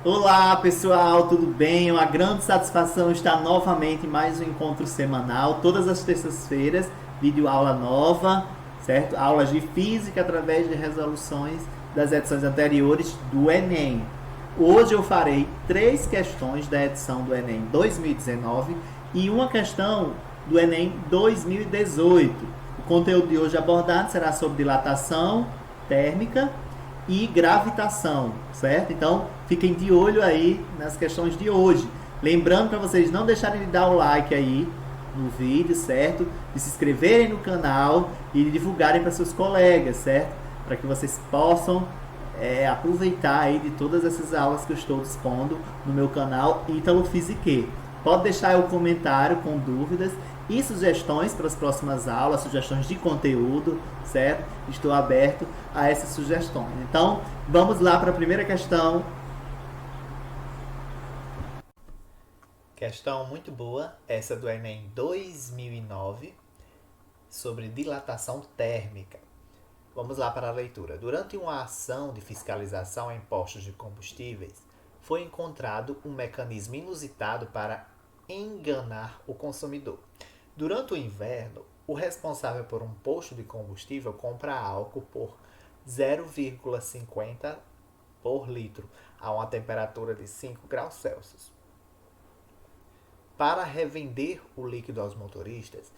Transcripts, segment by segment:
Olá pessoal, tudo bem? É uma grande satisfação estar novamente em mais um encontro semanal, todas as terças-feiras, vídeo aula nova, certo? Aulas de física através de resoluções das edições anteriores do Enem. Hoje eu farei 3 questões da edição do Enem 2019 e uma questão do Enem 2018. O conteúdo de hoje abordado será sobre dilatação térmica e gravitação, certo? Então fiquem de olho aí nas questões de hoje. Lembrando para vocês não deixarem de dar o like aí no vídeo, certo? De se inscreverem no canal e de divulgarem para seus colegas, certo? Para que vocês possam aproveitar aí de todas essas aulas que eu estou dispondo no meu canal Ítalo Physique. Pode deixar aí o comentário com dúvidas e sugestões para as próximas aulas, sugestões de conteúdo, certo? Estou aberto a essas sugestões. Então, vamos lá para a primeira questão. Questão muito boa, essa do Enem 2009, sobre dilatação térmica. Vamos lá para a leitura. Durante uma ação de fiscalização em postos de combustíveis, foi encontrado um mecanismo inusitado para enganar o consumidor. Durante o inverno, o responsável por um posto de combustível compra álcool por 0,50 por litro a uma temperatura de 5 graus Celsius. Para revender o líquido aos motoristas,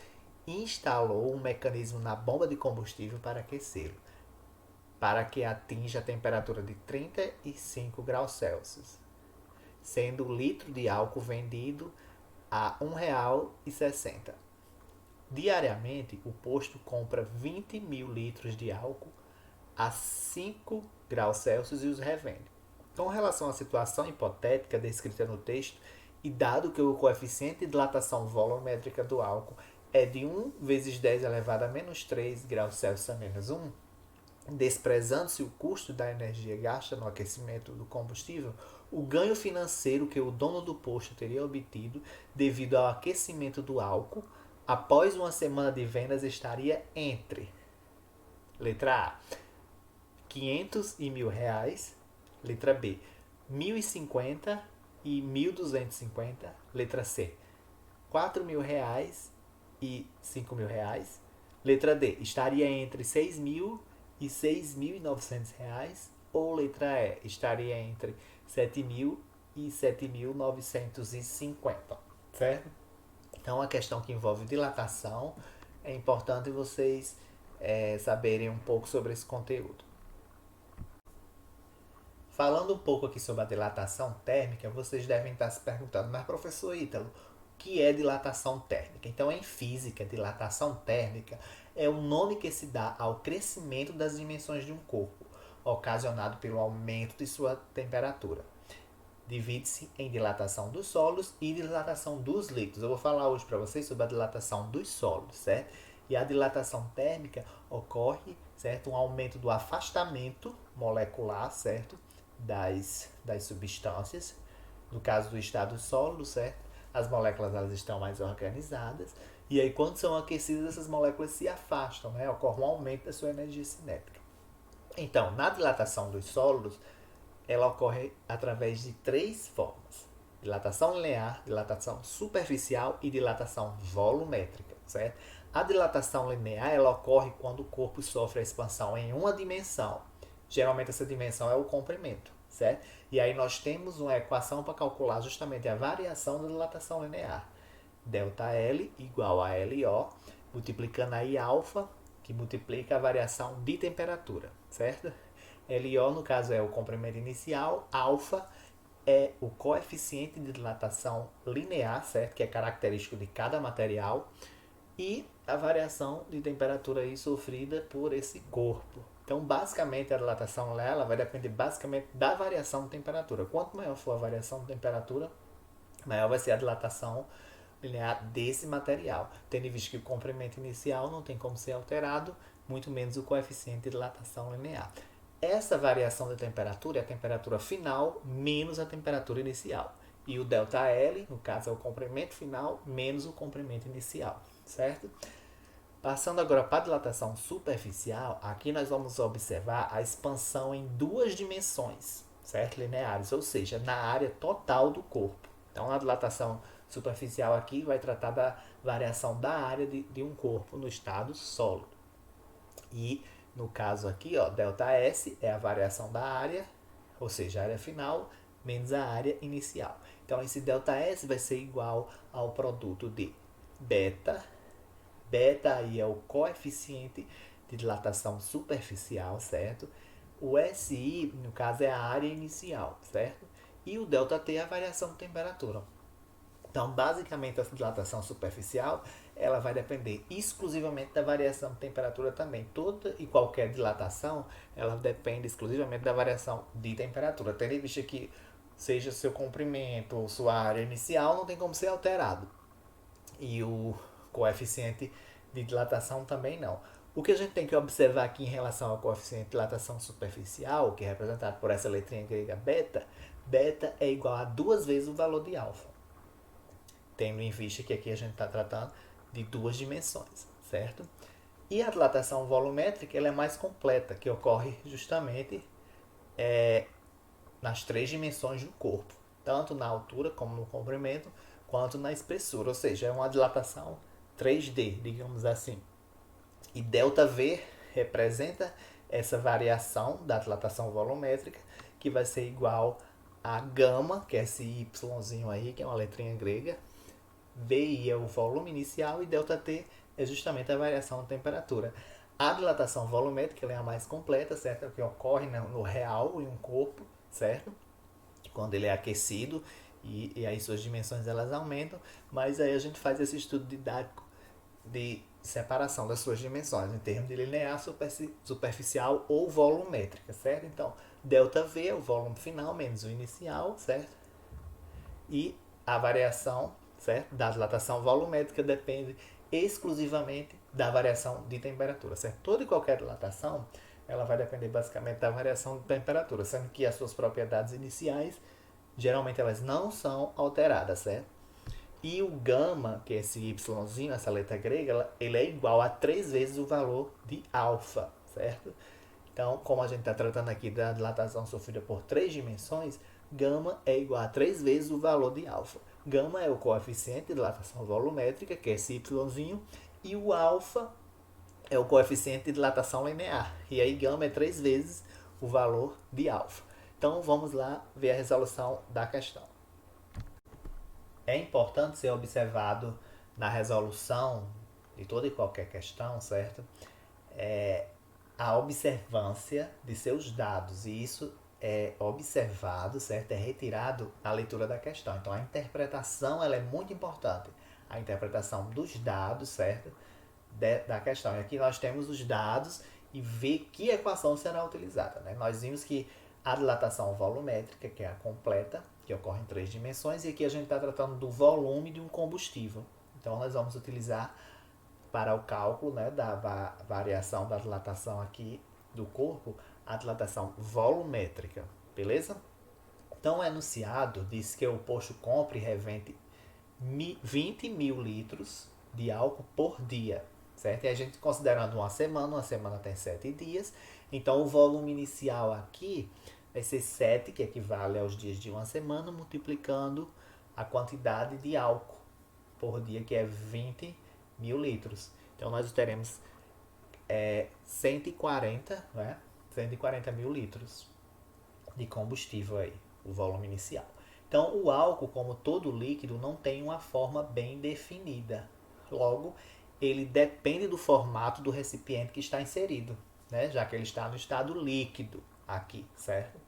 instalou um mecanismo na bomba de combustível para aquecê-lo, para que atinja a temperatura de 35 graus Celsius, sendo o litro de álcool vendido a R$ 1,60. Diariamente, o posto compra 20 mil litros de álcool a 5 graus Celsius e os revende. Com relação à situação hipotética descrita no texto, e dado que o coeficiente de dilatação volumétrica do álcool é de 1 vezes 10 elevado a menos 3 graus Celsius a menos 1, desprezando-se o custo da energia gasta no aquecimento do combustível, o ganho financeiro que o dono do posto teria obtido devido ao aquecimento do álcool após uma semana de vendas estaria entre: letra A, 500 e R$ 1.000, letra B, 1.050 e 1.250, letra C, R$ 4.000 e R$ 5.000, letra D, estaria entre R$ 6.000 e R$ 6.900, ou letra E, estaria entre R$ 7.000 e R$ 7.950, certo? Então, a questão que envolve dilatação, é importante vocês saberem um pouco sobre esse conteúdo. Falando um pouco aqui sobre a dilatação térmica, vocês devem estar se perguntando, mas professor Ítalo, o que é dilatação térmica? Então, em física, dilatação térmica é o nome que se dá ao crescimento das dimensões de um corpo, ocasionado pelo aumento de sua temperatura. Divide-se em dilatação dos sólidos e dilatação dos líquidos. Eu vou falar hoje para vocês sobre a dilatação dos sólidos, certo? E a dilatação térmica ocorre, certo? Um aumento do afastamento molecular, certo? Das substâncias. No caso do estado sólido, certo? As moléculas elas estão mais organizadas. E aí, quando são aquecidas, essas moléculas se afastam, né? Ocorre um aumento da sua energia cinética. Então, na dilatação dos sólidos, ela ocorre através de 3 formas: dilatação linear, dilatação superficial e dilatação volumétrica, certo? A dilatação linear ela ocorre quando o corpo sofre a expansão em uma dimensão. Geralmente essa dimensão é o comprimento, certo? E aí nós temos uma equação para calcular justamente a variação da dilatação linear. ΔL igual a LO, multiplicando aí alfa, que multiplica a variação de temperatura, certo? LO, no caso, é o comprimento inicial, alfa é o coeficiente de dilatação linear, certo? Que é característico de cada material, e a variação de temperatura aí sofrida por esse corpo. Então, basicamente, a dilatação ela vai depender basicamente da variação de temperatura. Quanto maior for a variação de temperatura, maior vai ser a dilatação linear desse material. Tendo em vista que o comprimento inicial não tem como ser alterado, muito menos o coeficiente de dilatação linear. Essa variação de temperatura é a temperatura final menos a temperatura inicial. E o ΔL, no caso, é o comprimento final menos o comprimento inicial, certo? Passando agora para a dilatação superficial, aqui nós vamos observar a expansão em 2 dimensões, certo? Lineares, ou seja, na área total do corpo. Então, a dilatação superficial aqui vai tratar da variação da área de um corpo no estado sólido. E no caso aqui, ó, ΔS é a variação da área, ou seja, a área final menos a área inicial. Então, esse ΔS vai ser igual ao produto de beta. Beta aí é o coeficiente de dilatação superficial, certo? O SI, no caso, é a área inicial, certo? E o ΔT é a variação de temperatura. Então, basicamente, a dilatação superficial ela vai depender exclusivamente da variação de temperatura também. Toda e qualquer dilatação ela depende exclusivamente da variação de temperatura. Tendo em vista que seja seu comprimento ou sua área inicial, não tem como ser alterado. E o coeficiente de dilatação também não. O que a gente tem que observar aqui em relação ao coeficiente de dilatação superficial, que é representado por essa letrinha grega beta, beta é igual a 2 vezes o valor de alfa. Tendo em vista que aqui a gente está tratando de 2 dimensões, certo? E a dilatação volumétrica ela é mais completa, que ocorre justamente nas 3 dimensões do corpo, tanto na altura como no comprimento, quanto na espessura, ou seja, é uma dilatação 3D, digamos assim. E ΔV representa essa variação da dilatação volumétrica, que vai ser igual a gama, que é esse Yzinho aí, que é uma letrinha grega. VI é o volume inicial e ΔT é justamente a variação de temperatura. A dilatação volumétrica é a mais completa, certo? É o que ocorre no real em um corpo, certo? Quando ele é aquecido e aí suas dimensões elas aumentam, mas aí a gente faz esse estudo didático de separação das suas dimensões em termos de linear, superficial ou volumétrica, certo? Então, ΔV é o volume final menos o inicial, certo? E a variação, certo, da dilatação volumétrica depende exclusivamente da variação de temperatura, certo? Toda e qualquer dilatação ela vai depender basicamente da variação de temperatura, sendo que as suas propriedades iniciais geralmente elas não são alteradas, certo? E o gama, que é esse Yzinho, essa letra grega, ele é igual a 3 vezes o valor de alfa, certo? Então, como a gente está tratando aqui da dilatação sofrida por 3 dimensões, gama é igual a 3 vezes o valor de alfa. Gama é o coeficiente de dilatação volumétrica, que é esse Yzinho, e o alfa é o coeficiente de dilatação linear. E aí gama é 3 vezes o valor de alfa. Então, vamos lá ver a resolução da questão. É importante ser observado na resolução de toda e qualquer questão, certo? A observância de seus dados, e isso é observado, certo? É retirado na leitura da questão. Então, a interpretação ela é muito importante. A interpretação dos dados, certo? Da questão. E aqui nós temos os dados e ver que equação será utilizada. Né? Nós vimos que a dilatação volumétrica, que é a completa, que ocorre em 3 dimensões, e aqui a gente está tratando do volume de um combustível. Então, nós vamos utilizar para o cálculo, né, da variação da dilatação aqui do corpo, a dilatação volumétrica, beleza? Então, o enunciado diz que o posto compra e revende 20 mil litros de álcool por dia, certo? E a gente considerando uma semana tem 7 dias, então o volume inicial aqui vai ser 7, que equivale aos dias de uma semana, multiplicando a quantidade de álcool por dia, que é 20 mil litros. Então nós teremos 140, né? 140 mil litros de combustível aí, o volume inicial. Então o álcool, como todo líquido, não tem uma forma bem definida. Logo, ele depende do formato do recipiente que está inserido, né? Já que ele está no estado líquido aqui, certo?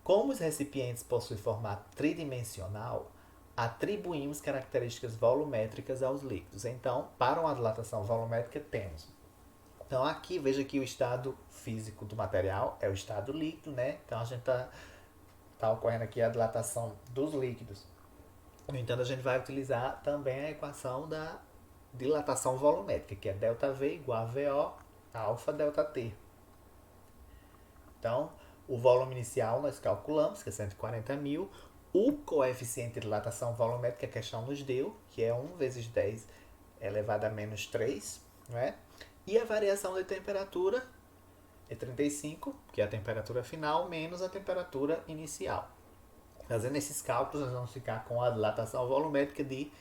Como os recipientes possuem formato tridimensional, atribuímos características volumétricas aos líquidos. Então, para uma dilatação volumétrica, temos. Então, aqui, veja que o estado físico do material é o estado líquido, né? Então, a gente está ocorrendo aqui a dilatação dos líquidos. No entanto, a gente vai utilizar também a equação da dilatação volumétrica, que é ΔV igual a VO alfa ΔT. Então, o volume inicial nós calculamos, que é 140 mil. O coeficiente de dilatação volumétrica que a questão nos deu, que é 1 vezes 10 elevado a menos 3, né? E a variação de temperatura é 35, que é a temperatura final, menos a temperatura inicial. Fazendo esses cálculos, nós vamos ficar com a dilatação volumétrica de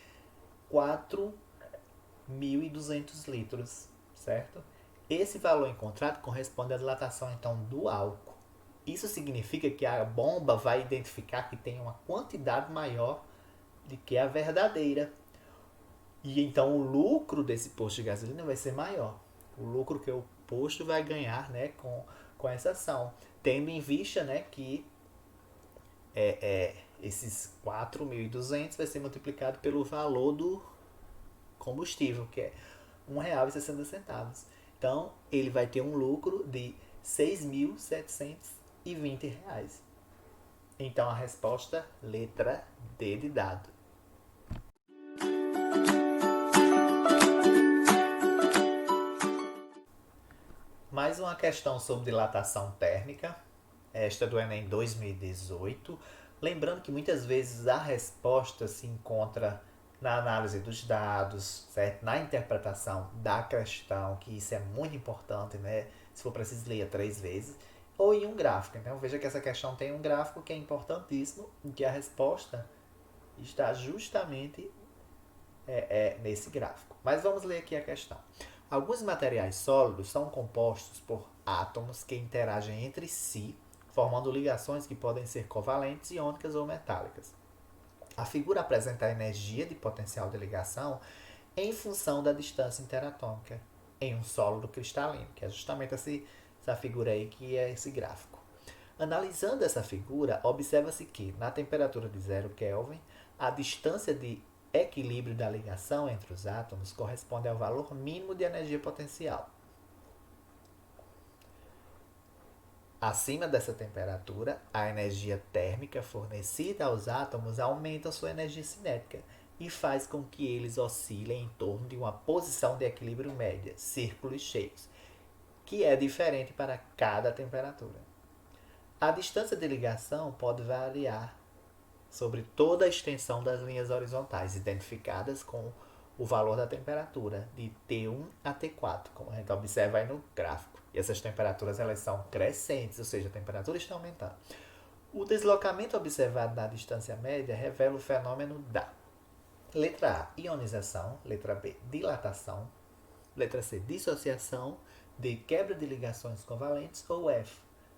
4.200 litros, certo? Esse valor encontrado corresponde à dilatação, então, do álcool. Isso significa que a bomba vai identificar que tem uma quantidade maior do que a verdadeira. E então o lucro desse posto de gasolina vai ser maior. O lucro que o posto vai ganhar, né, com essa ação. Tendo em vista, né, que esses 4.200 vai ser multiplicado pelo valor do combustível, que é R$ 1,60. Então, ele vai ter um lucro de R$ 6.720. Então, a resposta, letra D de dado. Mais uma questão sobre dilatação térmica, esta do Enem 2018. Lembrando que muitas vezes a resposta se encontra na análise dos dados, certo? Na interpretação da questão, que isso é muito importante, né? Se for preciso, leia 3 vezes. Ou em um gráfico. Então veja que essa questão tem um gráfico que é importantíssimo, em que a resposta está justamente nesse gráfico. Mas vamos ler aqui a questão. Alguns materiais sólidos são compostos por átomos que interagem entre si, formando ligações que podem ser covalentes, iônicas ou metálicas. A figura apresenta a energia de potencial de ligação em função da distância interatômica em um sólido cristalino, que é justamente essa figura aí que é esse gráfico. Analisando essa figura, observa-se que, na temperatura de 0 Kelvin, a distância de equilíbrio da ligação entre os átomos corresponde ao valor mínimo de energia potencial. Acima dessa temperatura, a energia térmica fornecida aos átomos aumenta sua energia cinética e faz com que eles oscilem em torno de uma posição de equilíbrio média, círculos cheios, que é diferente para cada temperatura. A distância de ligação pode variar sobre toda a extensão das linhas horizontais, identificadas com o valor da temperatura, de T1 a T4, como a gente observa aí no gráfico. E essas temperaturas elas são crescentes, ou seja, a temperatura está aumentando. O deslocamento observado na distância média revela o fenômeno da letra A, ionização, letra B, dilatação, letra C, dissociação, D, quebra de ligações covalentes, ou F,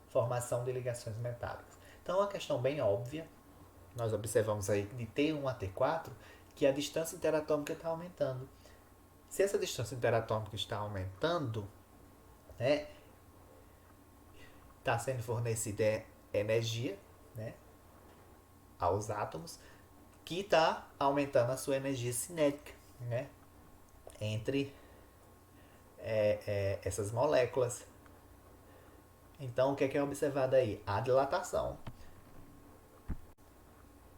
formação de ligações metálicas. Então, é uma questão bem óbvia. Nós observamos aí de T1 a T4 que a distância interatômica está aumentando. Se essa distância interatômica está aumentando, né, está sendo fornecida energia, né, aos átomos, que está aumentando a sua energia cinética, né, entre essas moléculas. Então, o que é observado aí? A dilatação.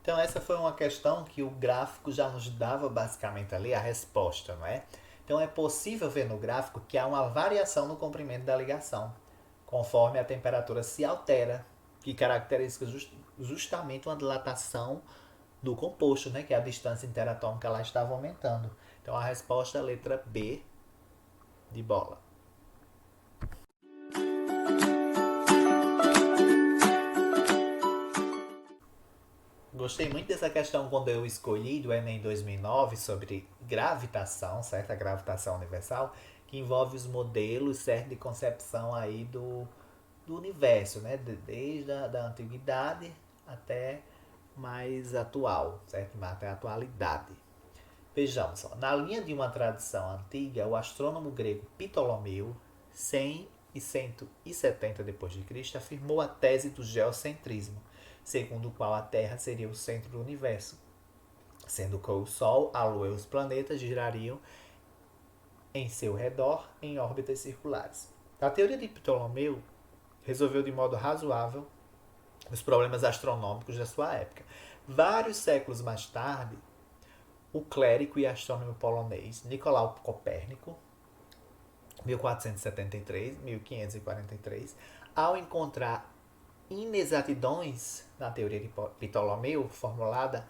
Então, essa foi uma questão que o gráfico já nos dava basicamente ali a resposta, não é? Então, é possível ver no gráfico que há uma variação no comprimento da ligação, conforme a temperatura se altera, que caracteriza justamente uma dilatação do composto, né? Que a distância interatômica lá estava aumentando. Então, a resposta é a letra B de bola. Gostei muito dessa questão quando eu escolhi do Enem 2009 sobre gravitação, certo? A gravitação universal, que envolve os modelos, certo, de concepção aí do universo, né? Desde a da antiguidade até mais atual, certo? Até a atualidade. Vejamos, ó, na linha de uma tradição antiga, o astrônomo grego Ptolomeu, 100 e 170 d.C., afirmou a tese do geocentrismo, segundo o qual a Terra seria o centro do universo, sendo que o Sol, a Lua e os planetas girariam em seu redor em órbitas circulares. A teoria de Ptolomeu resolveu de modo razoável os problemas astronômicos da sua época. Vários séculos mais tarde, o clérigo e astrônomo polonês Nicolau Copérnico, 1473-1543, ao encontrar inexatidões na teoria de Ptolomeu formulada,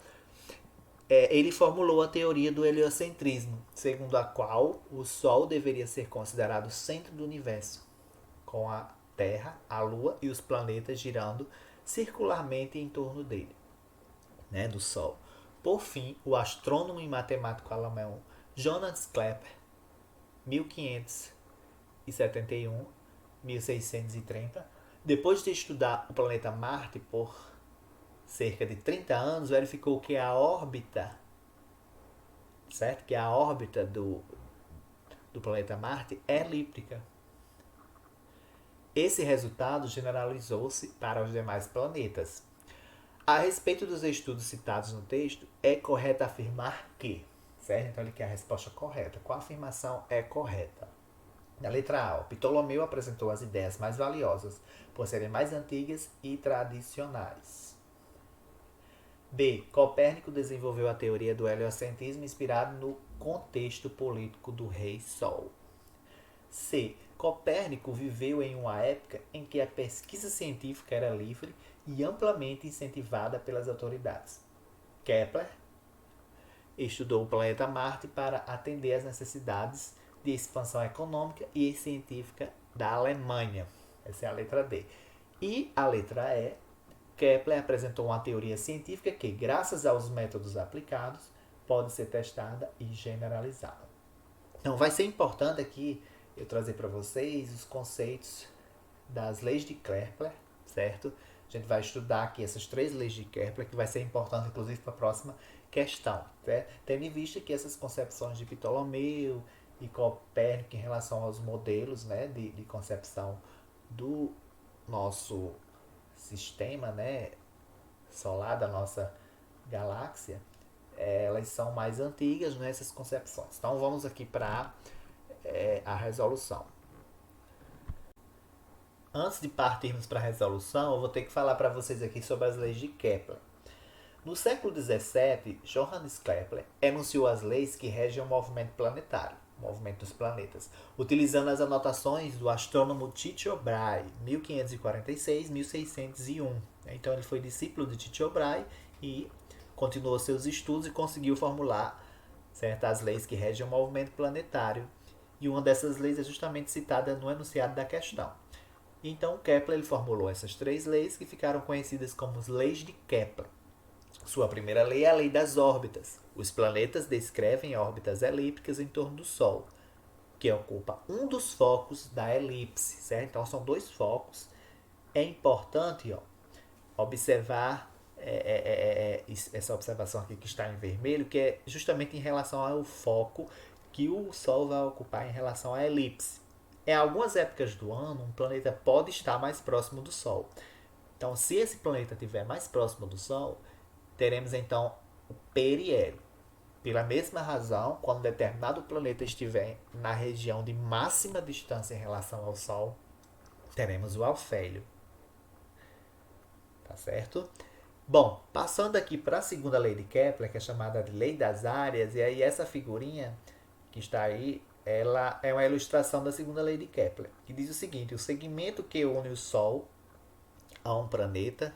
ele formulou a teoria do heliocentrismo, segundo a qual o Sol deveria ser considerado o centro do universo, com a Terra, a Lua e os planetas girando circularmente em torno dele, né, do Sol. Por fim, o astrônomo e matemático alemão Johannes Kepler, 1571, 1630, depois de estudar o planeta Marte por cerca de 30 anos, verificou que a órbita, certo? Que a órbita do planeta Marte é elíptica. Esse resultado generalizou-se para os demais planetas. A respeito dos estudos citados no texto, é correto afirmar que, certo? Então ele quer a resposta correta. Qual afirmação é correta? Na letra A, Ptolomeu apresentou as ideias mais valiosas, por serem mais antigas e tradicionais. B. Copérnico desenvolveu a teoria do heliocentrismo inspirado no contexto político do Rei Sol. C. Copérnico viveu em uma época em que a pesquisa científica era livre e amplamente incentivada pelas autoridades. Kepler estudou o planeta Marte para atender às necessidades de expansão econômica e científica da Alemanha. Essa é a letra D. E a letra E. Kepler apresentou uma teoria científica que, graças aos métodos aplicados, pode ser testada e generalizada. Então, vai ser importante aqui eu trazer para vocês os conceitos das leis de Kepler, certo? A gente vai estudar aqui essas 3 leis de Kepler, que vai ser importante, inclusive, para a próxima questão, certo? Tendo em vista que essas concepções de Ptolomeu e Copérnico em relação aos modelos, né, de concepção do nosso sistema, né, solar, da nossa galáxia, elas são mais antigas nessas concepções. Então vamos aqui para a resolução. Antes de partirmos para a resolução, eu vou ter que falar para vocês aqui sobre as leis de Kepler. No século XVII, Johannes Kepler enunciou as leis que regem o movimento planetário, o movimento dos planetas, utilizando as anotações do astrônomo Tycho Brahe, 1546-1601. Então ele foi discípulo de Tycho Brahe e continuou seus estudos e conseguiu formular certas leis que regem o movimento planetário. E uma dessas leis é justamente citada no enunciado da questão. Então Kepler ele formulou essas 3 leis que ficaram conhecidas como as leis de Kepler. Sua primeira lei é a lei das órbitas. Os planetas descrevem órbitas elípticas em torno do Sol, que ocupa um dos focos da elipse, certo? Então são 2 focos. É importante observar essa observação aqui que está em vermelho, que é justamente em relação ao foco que o Sol vai ocupar em relação à elipse. Em algumas épocas do ano, um planeta pode estar mais próximo do Sol. Então, se esse planeta estiver mais próximo do Sol, teremos então o periélio. Pela mesma razão, quando determinado planeta estiver na região de máxima distância em relação ao Sol, teremos o alfélio. Tá certo? Bom, passando aqui para a segunda lei de Kepler, que é chamada de lei das áreas, e aí essa figurinha que está aí, ela é uma ilustração da segunda lei de Kepler, que diz o seguinte: o segmento que une o Sol a um planeta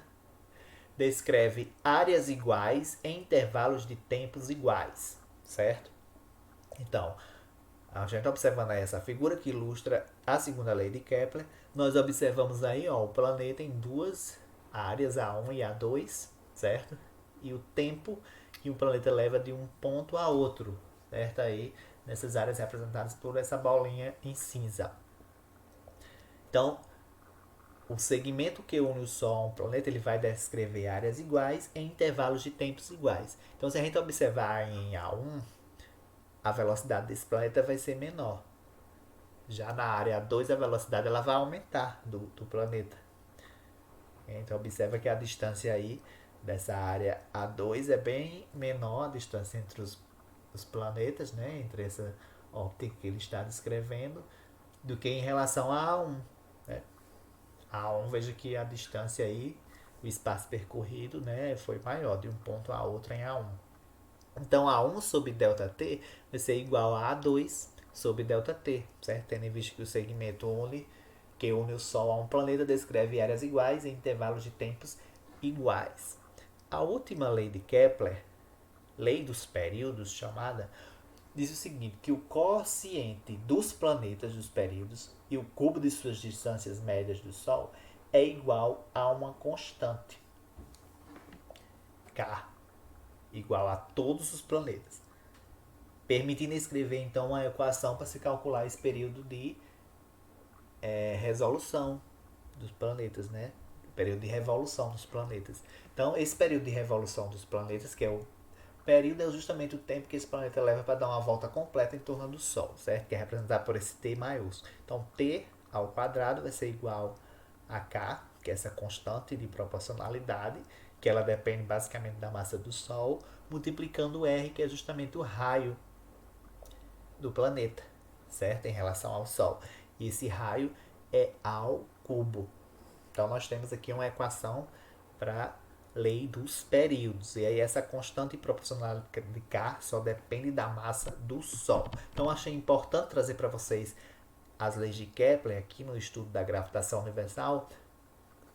descreve áreas iguais em intervalos de tempos iguais, certo? Então, a gente observando aí essa figura que ilustra a segunda lei de Kepler, nós observamos aí o planeta em 2 áreas, A1 e A2, certo? E o tempo que o planeta leva de um ponto a outro, certo? Aí, nessas áreas representadas por essa bolinha em cinza. Então, o segmento que une o Sol a um planeta, ele vai descrever áreas iguais em intervalos de tempos iguais. Então, se a gente observar em A1, a velocidade desse planeta vai ser menor. Já na área A2, a velocidade ela vai aumentar do planeta. Então, observa que a distância aí dessa área A2 é bem menor, a distância entre os planetas, né, entre essa óptica que ele está descrevendo, do que em relação a A1. Né? A1, veja que a distância aí, o espaço percorrido, né, foi maior de um ponto a outro em A1. Então, A1 sobre ΔT vai ser igual a A2 sobre ΔT, certo? Tendo em vista que o segmento que une o Sol a um planeta descreve áreas iguais em intervalos de tempos iguais. A última lei de Kepler, lei dos períodos chamada, diz o seguinte, que o quociente dos planetas dos períodos e o cubo de suas distâncias médias do Sol é igual a uma constante, K, igual a todos os planetas, permitindo escrever então uma equação para se calcular esse período de resolução dos planetas, né? O período de revolução dos planetas. Então, esse período de revolução dos planetas, que é o período, é justamente o tempo que esse planeta leva para dar uma volta completa em torno do Sol, certo? Que é representado por esse T maiúsculo. Então, T ao quadrado vai ser igual a K, que é essa constante de proporcionalidade, que ela depende basicamente da massa do Sol, multiplicando o R, que é justamente o raio do planeta, certo? Em relação ao Sol. E esse raio é ao cubo. Então, nós temos aqui uma equação para lei dos períodos. E aí essa constante proporcional de K só depende da massa do Sol. Então achei importante trazer para vocês as leis de Kepler aqui no estudo da gravitação universal,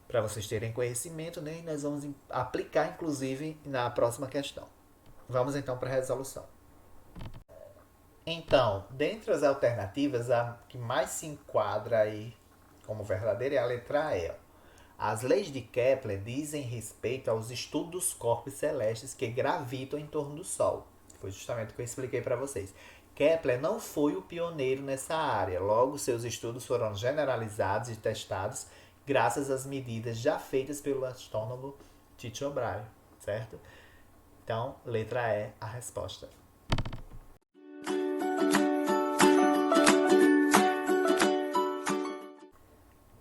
para vocês terem conhecimento, né? E nós vamos aplicar inclusive na próxima questão. Vamos então para a resolução. Então, dentre as alternativas, a que mais se enquadra aí como verdadeira é a letra E. As leis de Kepler dizem respeito aos estudos dos corpos celestes que gravitam em torno do Sol. Foi justamente o que eu expliquei para vocês. Kepler não foi o pioneiro nessa área, logo seus estudos foram generalizados e testados graças às medidas já feitas pelo astrônomo Tycho Brahe, certo? Então, letra E, a resposta.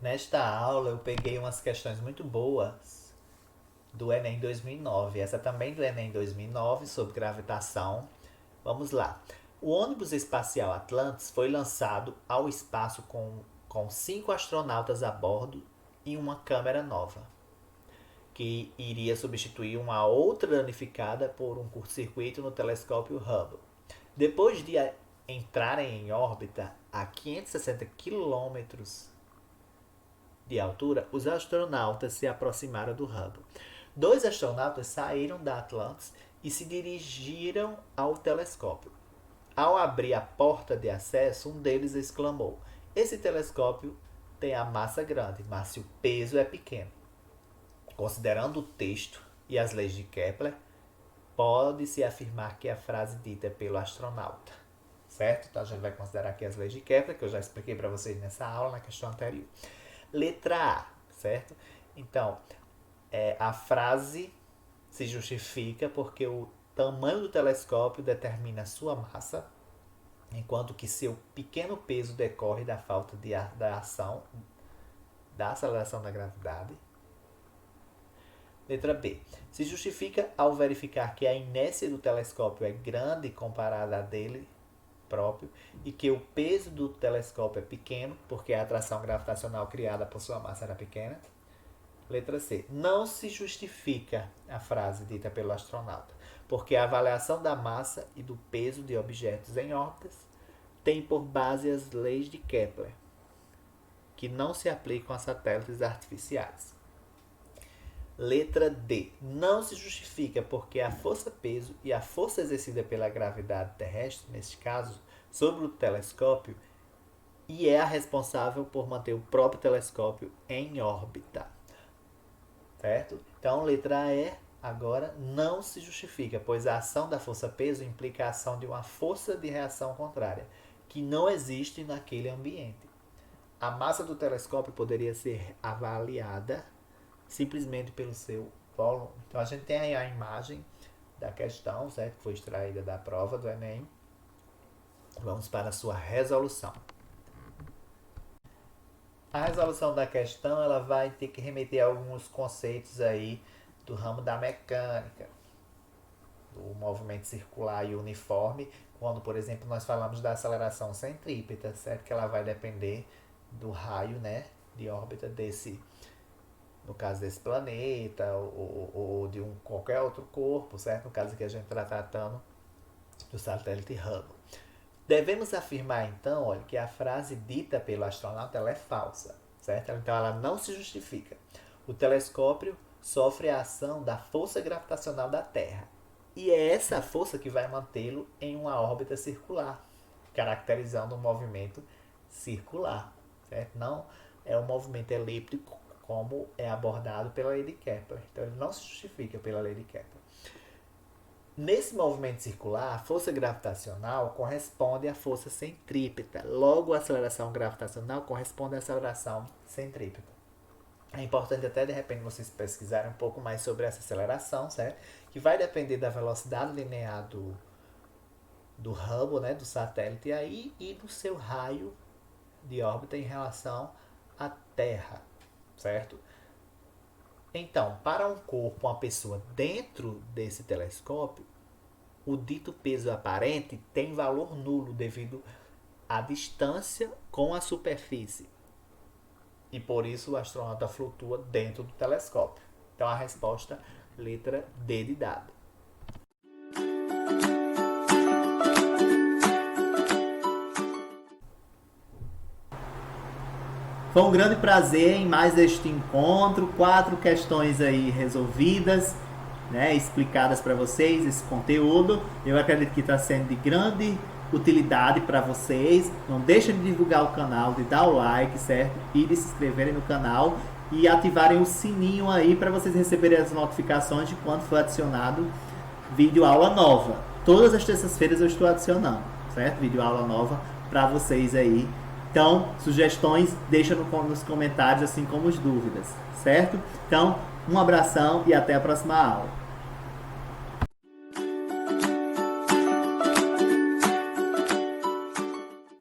Nesta aula eu peguei umas questões muito boas do Enem 2009. Essa também do Enem 2009 sobre gravitação. Vamos lá. O ônibus espacial Atlantis foi lançado ao espaço com 5 astronautas a bordo e uma câmera nova, que iria substituir uma outra danificada por um curto-circuito no telescópio Hubble. Depois de entrarem em órbita a 560 quilômetros de altura, os astronautas se aproximaram do Hubble. 2 astronautas saíram da Atlantis e se dirigiram ao telescópio. Ao abrir a porta de acesso, um deles exclamou: "Esse telescópio tem a massa grande, mas seu peso é pequeno." Considerando o texto e as leis de Kepler, pode-se afirmar que a frase dita pelo astronauta, certo? Então a gente vai considerar aqui as leis de Kepler, que eu já expliquei para vocês nessa aula, na questão anterior. Letra A, certo? Então, a frase se justifica porque o tamanho do telescópio determina sua massa, enquanto que seu pequeno peso decorre da falta da ação da aceleração da gravidade. Letra B. Se justifica ao verificar que a inércia do telescópio é grande comparada à dele próprio e que o peso do telescópio é pequeno, porque a atração gravitacional criada por sua massa era pequena. Letra C. Não se justifica a frase dita pelo astronauta, porque a avaliação da massa e do peso de objetos em órbitas tem por base as leis de Kepler, que não se aplicam a satélites artificiais. Letra D. Não se justifica porque a força-peso e a força exercida pela gravidade terrestre, neste caso, sobre o telescópio, e é a responsável por manter o próprio telescópio em órbita. Certo? Então, letra E, agora, não se justifica, pois a ação da força-peso implica a ação de uma força de reação contrária, que não existe naquele ambiente. A massa do telescópio poderia ser avaliada simplesmente pelo seu volume. Então a gente tem aí a imagem da questão, certo? Que foi extraída da prova do Enem. Vamos para a sua resolução. A resolução da questão, ela vai ter que remeter a alguns conceitos aí do ramo da mecânica, do movimento circular e uniforme, quando, por exemplo, nós falamos da aceleração centrípeta, certo? Que ela vai depender do raio, né, de órbita no caso desse planeta, ou de qualquer outro corpo, certo? No caso que a gente está tratando do satélite Hubble. Devemos afirmar, então, olha, que a frase dita pelo astronauta ela é falsa, certo? Então, ela não se justifica. O telescópio sofre a ação da força gravitacional da Terra. E é essa força que vai mantê-lo em uma órbita circular, caracterizando um movimento circular, certo? Não é um movimento elíptico como é abordado pela lei de Kepler. Então ele não se justifica pela lei de Kepler. Nesse movimento circular, a força gravitacional corresponde à força centrípeta. Logo, a aceleração gravitacional corresponde à aceleração centrípeta. É importante até, de repente, vocês pesquisarem um pouco mais sobre essa aceleração, certo? Que vai depender da velocidade linear do Hubble, né, do satélite aí, e do seu raio de órbita em relação à Terra, certo? Então, para um corpo, uma pessoa dentro desse telescópio, o dito peso aparente tem valor nulo devido à distância com a superfície. E por isso o astronauta flutua dentro do telescópio. Então a resposta, letra D de dado. Foi um grande prazer em mais este encontro. 4 questões aí resolvidas, né, explicadas para vocês, esse conteúdo. Eu acredito que está sendo de grande utilidade para vocês. Não deixem de divulgar o canal, de dar o like, certo? E de se inscreverem no canal e ativarem o sininho aí para vocês receberem as notificações de quando for adicionado vídeo aula nova. Todas as terças-feiras eu estou adicionando, certo? Vídeo aula nova para vocês aí. Então, sugestões, deixa nos comentários, assim como as dúvidas, certo? Então, um abração e até a próxima aula.